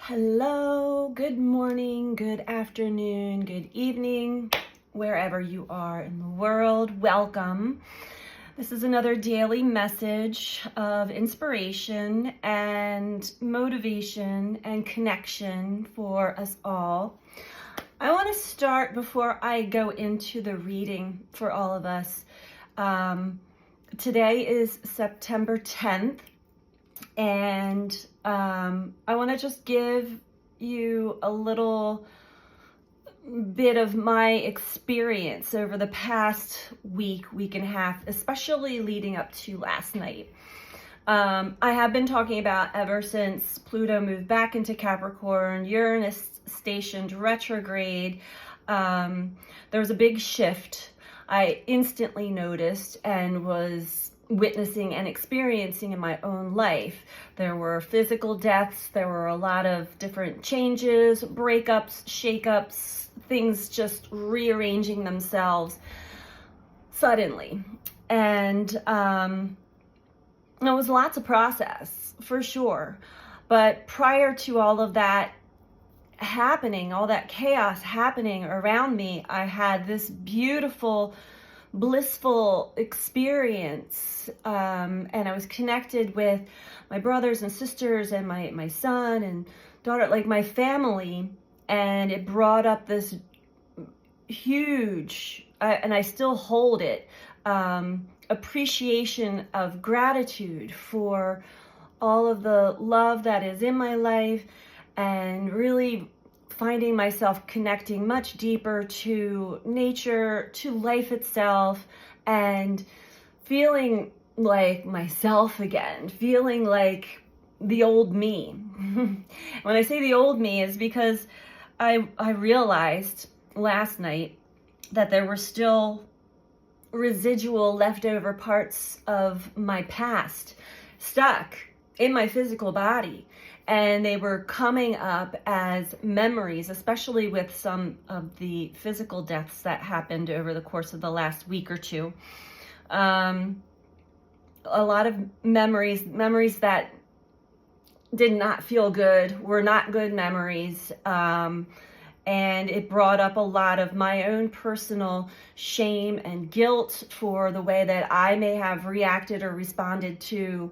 Hello, good morning, good afternoon, good evening, wherever you are in the world. Welcome. This is another daily message of inspiration and motivation and connection for us all. I want to start before I go into the reading for all of us. Today is September 10th. And I want to just give you a little bit of my experience over the past week and a half, especially leading up to last night. I have been talking about ever since Pluto moved back into Capricorn, Uranus stationed retrograde, there was a big shift I instantly noticed and was witnessing and experiencing in my own life. There were physical deaths, there were a lot of different changes, breakups, shakeups, things just rearranging themselves suddenly. And it was lots of process, for sure. But prior to all of that happening, all that chaos happening around me, I had this beautiful, blissful experience, and I was connected with my brothers and sisters and my son and daughter, like my family, and it brought up this huge, and I still hold it, appreciation of gratitude for all of the love that is in my life, and really finding myself connecting much deeper to nature, to life itself, and feeling like myself again, feeling like the old me. When I say the old me is because I realized last night that there were still residual leftover parts of my past stuck in my physical body. And they were coming up as memories, especially with some of the physical deaths that happened over the course of the last week or two. A lot of memories that did not feel good, were not good memories. And it brought up a lot of my own personal shame and guilt for the way that I may have reacted or responded to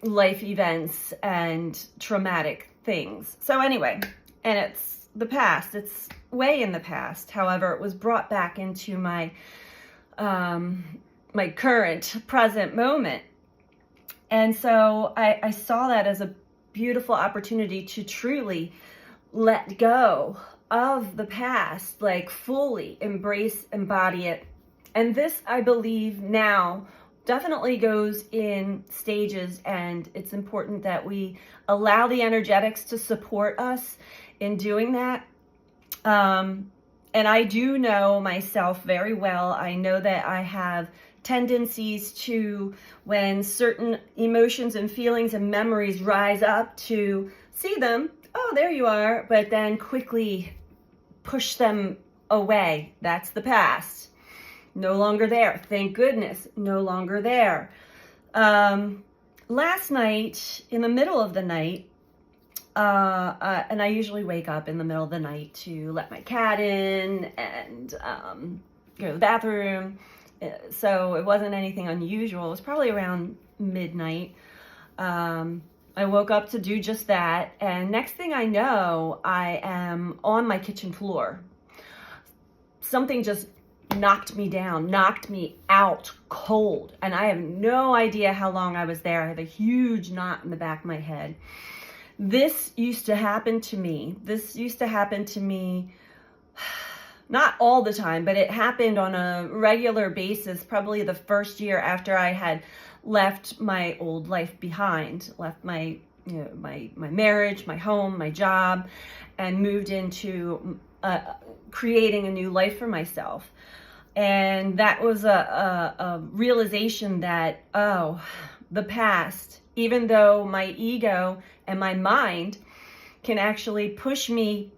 life events and traumatic things. So anyway, and it's the past, it's way in the past. However, it was brought back into my my current present moment. And so I saw that as a beautiful opportunity to truly let go of the past, like fully embrace, embody it. And this, I believe now, definitely goes in stages, and it's important that we allow the energetics to support us in doing that. And I do know myself very well. I know that I have tendencies to, when certain emotions and feelings and memories rise up, to see them, oh, there you are, but then quickly push them away. That's the past. No longer there. Thank goodness, no longer there. Last night, in the middle of the night, and I usually wake up in the middle of the night to let my cat in and go to the bathroom. So it wasn't anything unusual. It was probably around midnight. I woke up to do just that. And next thing I know, I am on my kitchen floor. Something just knocked me down, knocked me out cold. And I have no idea how long I was there. I have a huge knot in the back of my head. This used to happen to me. Not all the time, but it happened on a regular basis, probably the first year after I had left my old life behind, left my marriage, my home, my job, and moved into creating a new life for myself. And that was a realization that, oh, the past, even though my ego and my mind can actually push me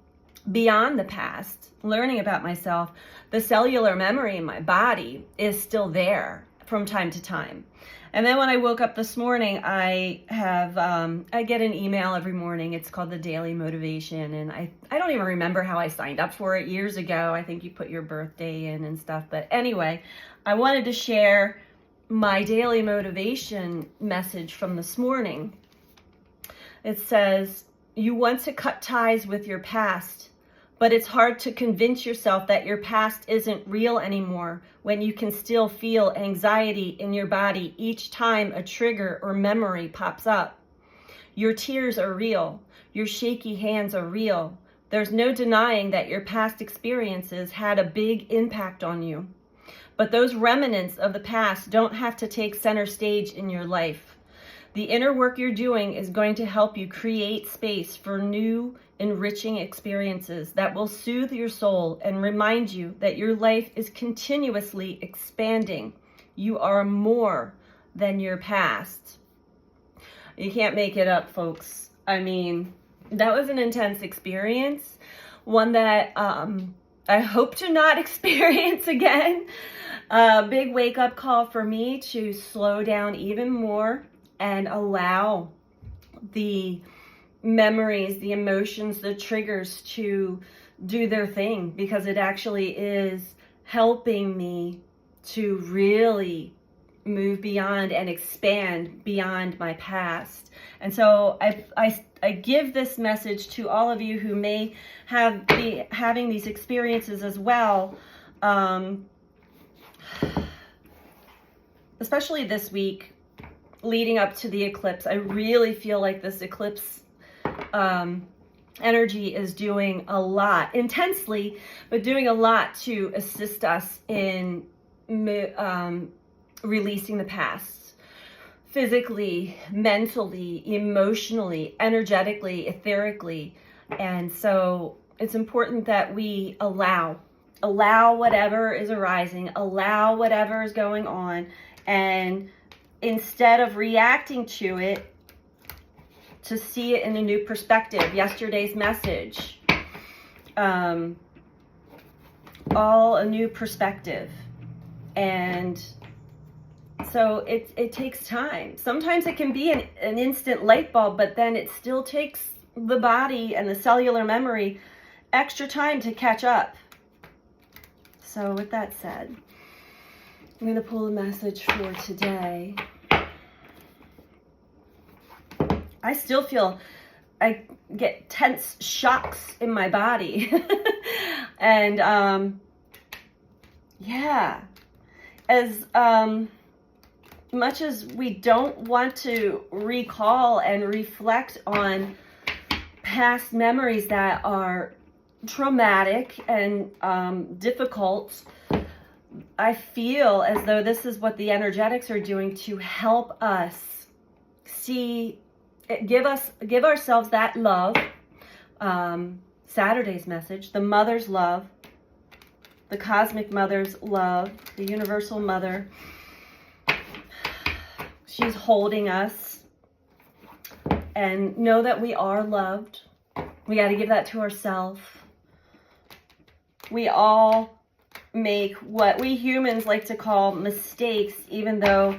beyond the past, learning about myself, the cellular memory in my body is still there from time to time. And then when I woke up this morning, I get an email every morning. It's called the Daily Motivation. And I don't even remember how I signed up for it years ago. I think you put your birthday in and stuff. But anyway, I wanted to share my daily motivation message from this morning. It says, you want to cut ties with your past, but it's hard to convince yourself that your past isn't real anymore when you can still feel anxiety in your body each time a trigger or memory pops up. Your tears are real. Your shaky hands are real. There's no denying that your past experiences had a big impact on you. But those remnants of the past don't have to take center stage in your life. The inner work you're doing is going to help you create space for new, enriching experiences that will soothe your soul and remind you that your life is continuously expanding. You are more than your past. You can't make it up, folks. I mean, that was an intense experience, one that I hope to not experience again. A big wake-up call for me to slow down even more and allow the memories, the emotions, the triggers to do their thing, because it actually is helping me to really move beyond and expand beyond my past. And so I give this message to all of you who may be having these experiences as well, especially this week leading up to the eclipse. I really feel like this eclipse energy is doing a lot, intensely, but doing a lot to assist us in releasing the past, physically, mentally, emotionally, energetically, etherically. And so it's important that we allow whatever is arising, allow whatever is going on, and instead of reacting to it, to see it in a new perspective. Yesterday's message, all a new perspective. And so it takes time. Sometimes it can be an instant light bulb, but then it still takes the body and the cellular memory extra time to catch up. So with that said, I'm going to pull a message for today. I still feel, I get tense shocks in my body. And yeah, as much as we don't want to recall and reflect on past memories that are traumatic and difficult, I feel as though this is what the energetics are doing to help us see, give ourselves that love. Saturday's message, the mother's love, the cosmic mother's love, the universal mother. She's holding us, and know that we are loved. We got to give that to ourselves. We all make what we humans like to call mistakes, even though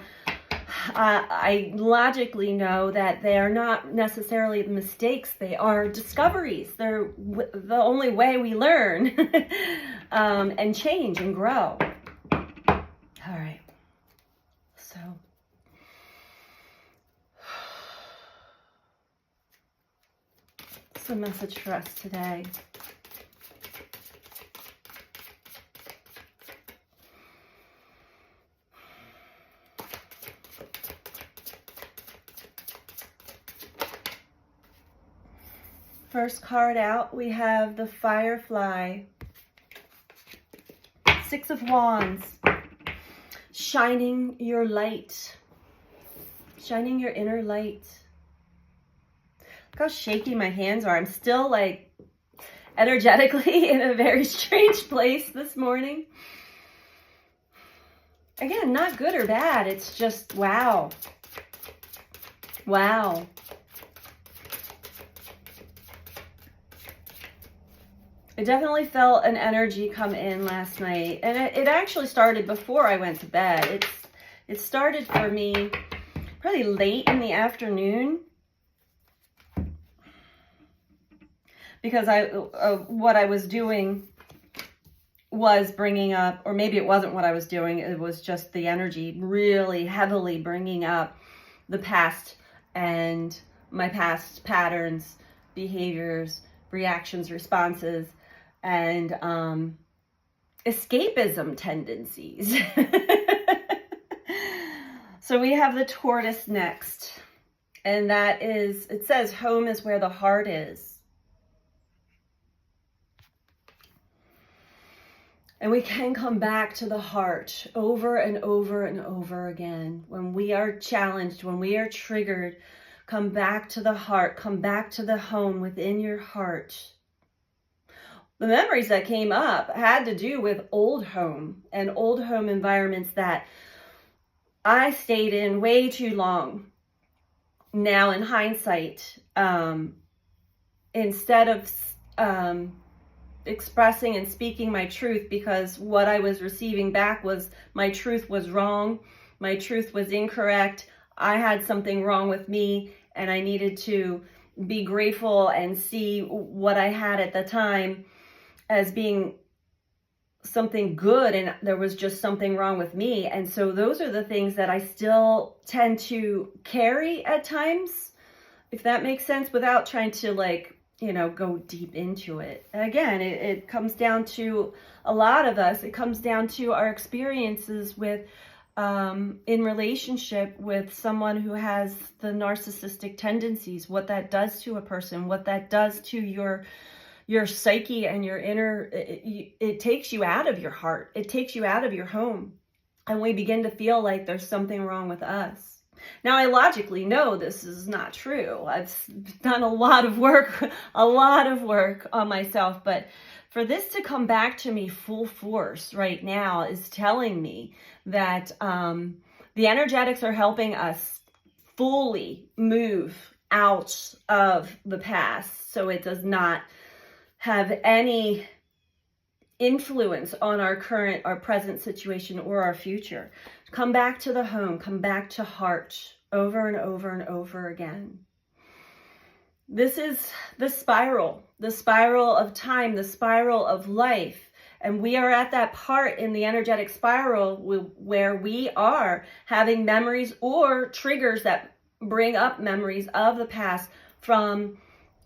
I logically know that they are not necessarily mistakes. They are discoveries. They're the only way we learn and change and grow. All right. So that's the message for us today. First card out, we have the Firefly. Six of Wands. Shining your light. Shining your inner light. Look how shaky my hands are. I'm still like energetically in a very strange place this morning. Again, not good or bad. It's just wow. Wow. I definitely felt an energy come in last night, and it actually started before I went to bed. It started for me probably late in the afternoon, because what I was doing was bringing up, or maybe it wasn't what I was doing, it was just the energy really heavily bringing up the past and my past patterns, behaviors, reactions, responses, and escapism tendencies. So we have the tortoise next, and that is, it says home is where the heart is. And we can come back to the heart over and over and over again. When we are challenged, when we are triggered, come back to the heart, come back to the home within your heart. The memories that came up had to do with old home and old home environments that I stayed in way too long. Now in hindsight, instead of expressing and speaking my truth, because what I was receiving back was my truth was wrong, my truth was incorrect, I had something wrong with me, and I needed to be grateful and see what I had at the time as being something good, and there was just something wrong with me. And so those are the things that I still tend to carry at times, if that makes sense, without trying to go deep into it. Again, it comes down to a lot of us. It comes down to our experiences with, in relationship with someone who has the narcissistic tendencies, what that does to a person, what that does to your psyche and your inner, it takes you out of your heart. It takes you out of your home. And we begin to feel like there's something wrong with us. Now, I logically know this is not true. I've done a lot of work on myself, but for this to come back to me full force right now is telling me that the energetics are helping us fully move out of the past, so it does not have any influence on our present situation or our future. Come back to the home, come back to heart over and over and over again. This is the spiral of time, the spiral of life. And we are at that part in the energetic spiral where we are having memories or triggers that bring up memories of the past from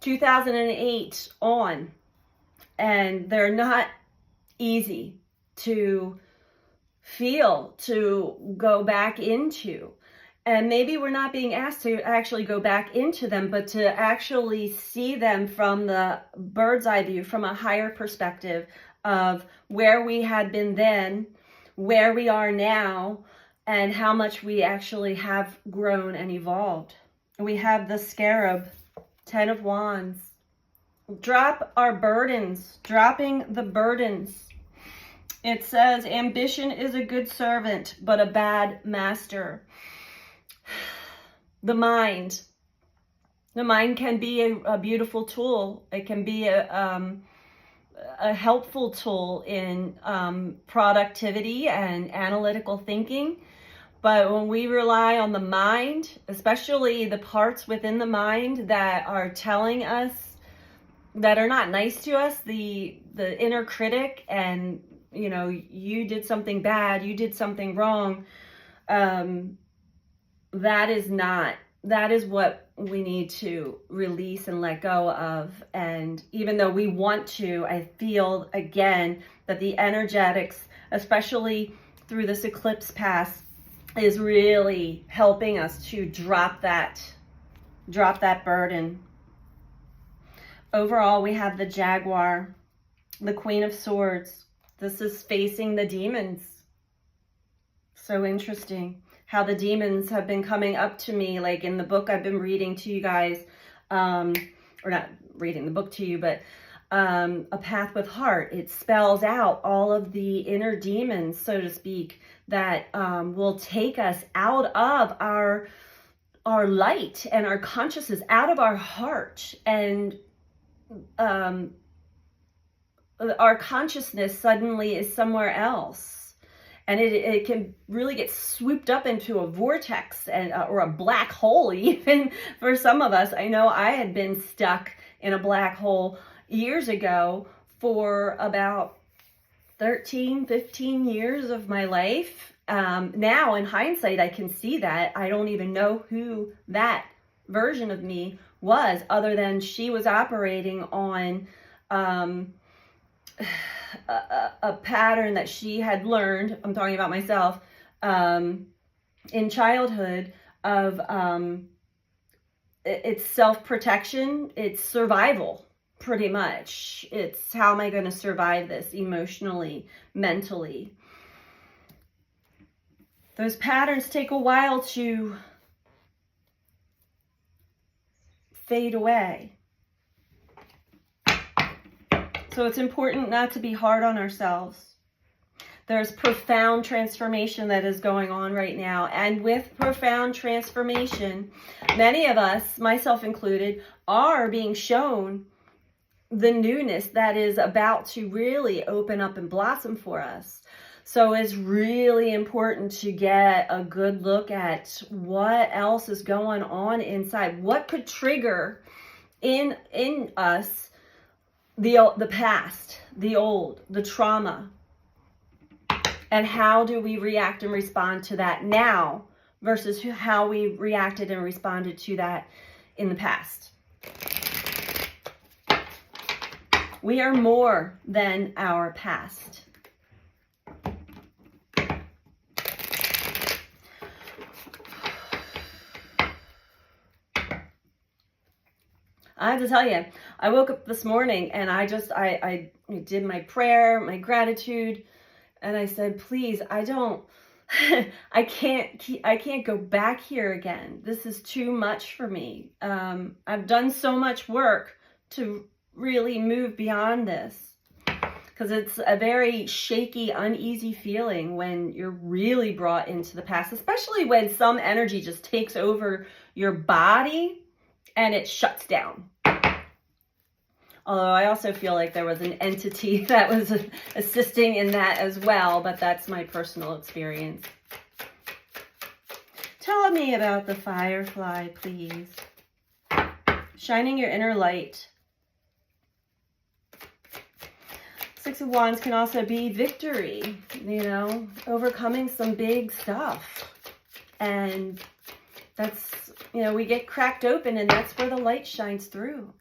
2008 on. And they're not easy to feel, to go back into. And maybe we're not being asked to actually go back into them, but to actually see them from the bird's eye view, from a higher perspective of where we had been then, where we are now, and how much we actually have grown and evolved. We have the scarab, 10 of Wands. Drop our burdens, dropping the burdens. It says, ambition is a good servant, but a bad master. The mind can be a beautiful tool. It can be a helpful tool in productivity and analytical thinking. But when we rely on the mind, especially the parts within the mind that are telling us, that are not nice to us, the inner critic, and you did something bad, you did something wrong, that is what we need to release and let go of. And even though we want to, I feel again that the energetics, especially through this eclipse pass, is really helping us to drop that burden. Overall, we have the Jaguar, the Queen of Swords. This is facing the demons. So interesting how the demons have been coming up to me, like in the book I've been reading to you guys, or not reading the book to you, but A Path with Heart. It spells out all of the inner demons, so to speak, that will take us out of our light and our consciousness, out of our heart, and our consciousness suddenly is somewhere else. And it can really get swooped up into a vortex and or a black hole, even for some of us. I know I had been stuck in a black hole years ago for about 13, 15 years of my life. Now, in hindsight, I can see that. I don't even know who that version of me was, other than she was operating on a pattern that she had learned, I'm talking about myself, in childhood of it's self-protection, it's survival, pretty much. It's how am I going to survive this emotionally, mentally. Those patterns take a while to fade away. So it's important not to be hard on ourselves. There's profound transformation that is going on right now. And with profound transformation, many of us, myself included, are being shown the newness that is about to really open up and blossom for us. So it's really important to get a good look at what else is going on inside. What could trigger in us the past, the old, the trauma, and how do we react and respond to that now versus how we reacted and responded to that in the past. We are more than our past. I have to tell you, I woke up this morning and I did my prayer, my gratitude, and I said, please, I can't go back here again. This is too much for me. I've done so much work to really move beyond this, because it's a very shaky, uneasy feeling when you're really brought into the past, especially when some energy just takes over your body and it shuts down. Although I also feel like there was an entity that was assisting in that as well, but that's my personal experience. Tell me about the Firefly, please. Shining your inner light. Six of Wands can also be victory, overcoming some big stuff. And that's, we get cracked open and that's where the light shines through.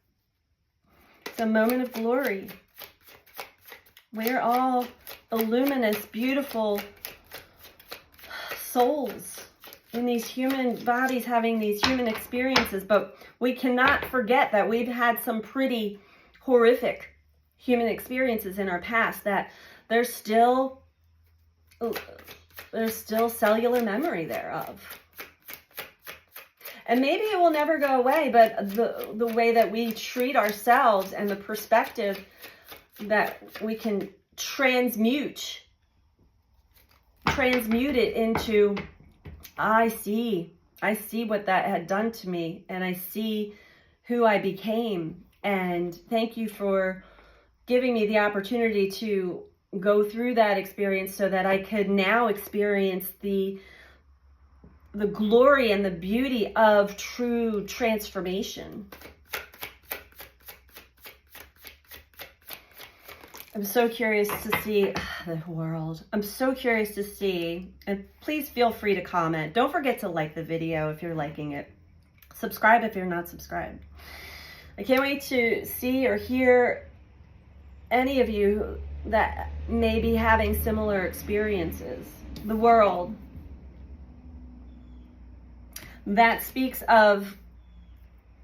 It's a moment of glory. We're all luminous, beautiful souls in these human bodies having these human experiences, but we cannot forget that we've had some pretty horrific human experiences in our past, that there's still cellular memory thereof. And maybe it will never go away, but the way that we treat ourselves and the perspective that we can transmute it into, I see what that had done to me, and I see who I became. And thank you for giving me the opportunity to go through that experience so that I could now experience the glory and the beauty of true transformation. I'm so curious to see the world. I'm so curious to see, and please feel free to comment. Don't forget to like the video if you're liking it. Subscribe if you're not subscribed. I can't wait to see or hear any of you that may be having similar experiences. The world. That speaks of,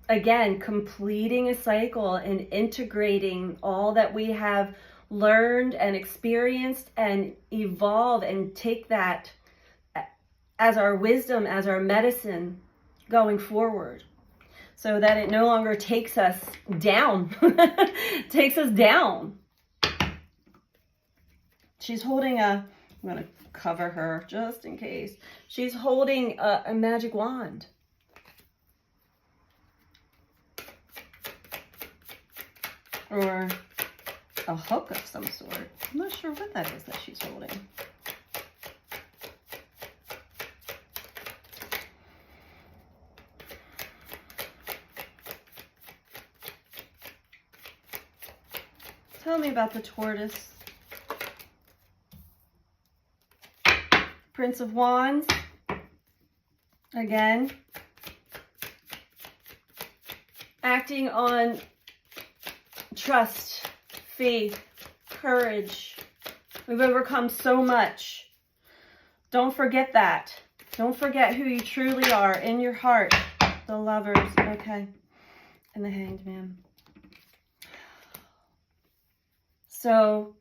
again, completing a cycle and integrating all that we have learned and experienced and evolve and take that as our wisdom, as our medicine going forward, so that it no longer takes us down, takes us down. She's holding I'm going to cover her just in case. She's holding a magic wand. Or a hook of some sort. I'm not sure what that is that she's holding. Tell me about the tortoise. Prince of Wands. Again. Acting on trust, faith, courage. We've overcome so much. Don't forget that. Don't forget who you truly are in your heart. The Lovers. Okay. And the Hanged Man. So,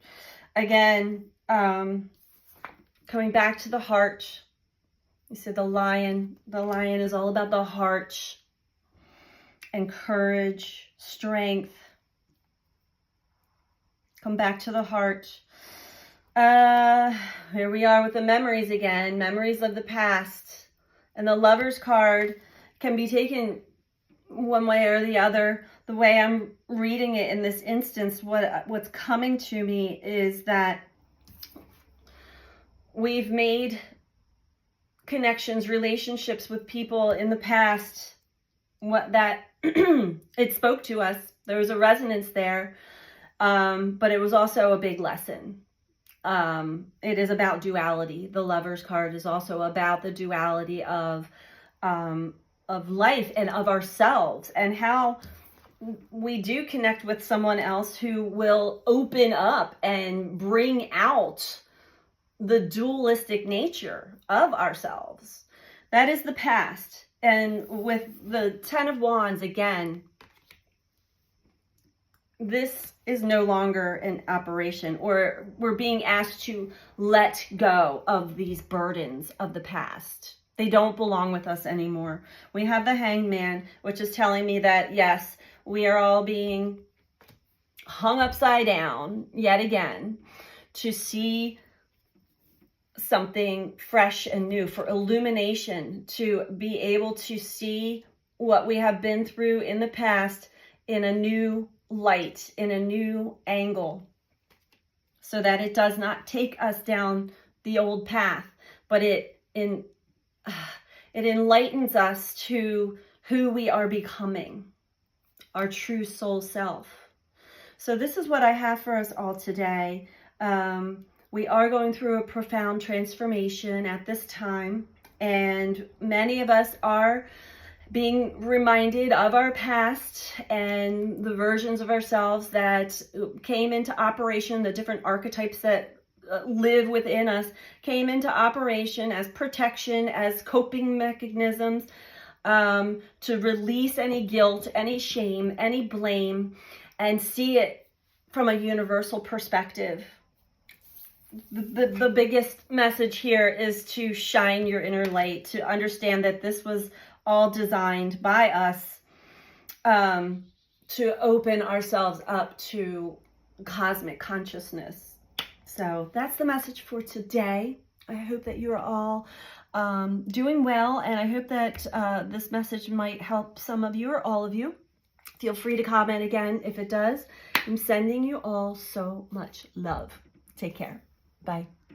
again, coming back to the heart. You said the lion. The lion is all about the heart and courage, strength. Come back to the heart. Here we are with the memories again. Memories of the past. And the Lovers card can be taken one way or the other. The way I'm reading it in this instance, what's coming to me is that we've made connections, relationships with people in the past, it spoke to us. There was a resonance there, but it was also a big lesson. It is about duality. The Lovers card is also about the duality of life and of ourselves, and how we do connect with someone else who will open up and bring out the dualistic nature of ourselves. That is the past. And with the Ten of Wands, again, this is no longer an operation, or we're being asked to let go of these burdens of the past. They don't belong with us anymore. We have the Hanged Man, which is telling me that, yes, we are all being hung upside down yet again to see something fresh and new, for illumination, to be able to see what we have been through in the past in a new light, in a new angle, so that it does not take us down the old path, but it enlightens us to who we are becoming, our true soul self. So this is what I have for us all today. We are going through a profound transformation at this time, and many of us are being reminded of our past and the versions of ourselves that came into operation, the different archetypes that live within us came into operation as protection, as coping mechanisms, to release any guilt, any shame, any blame, and see it from a universal perspective. The biggest message here is to shine your inner light, to understand that this was all designed by us, to open ourselves up to cosmic consciousness. So that's the message for today. I hope that you are all doing well, and I hope that this message might help some of you or all of you. Feel free to comment again if it does. I'm sending you all so much love. Take care. Bye.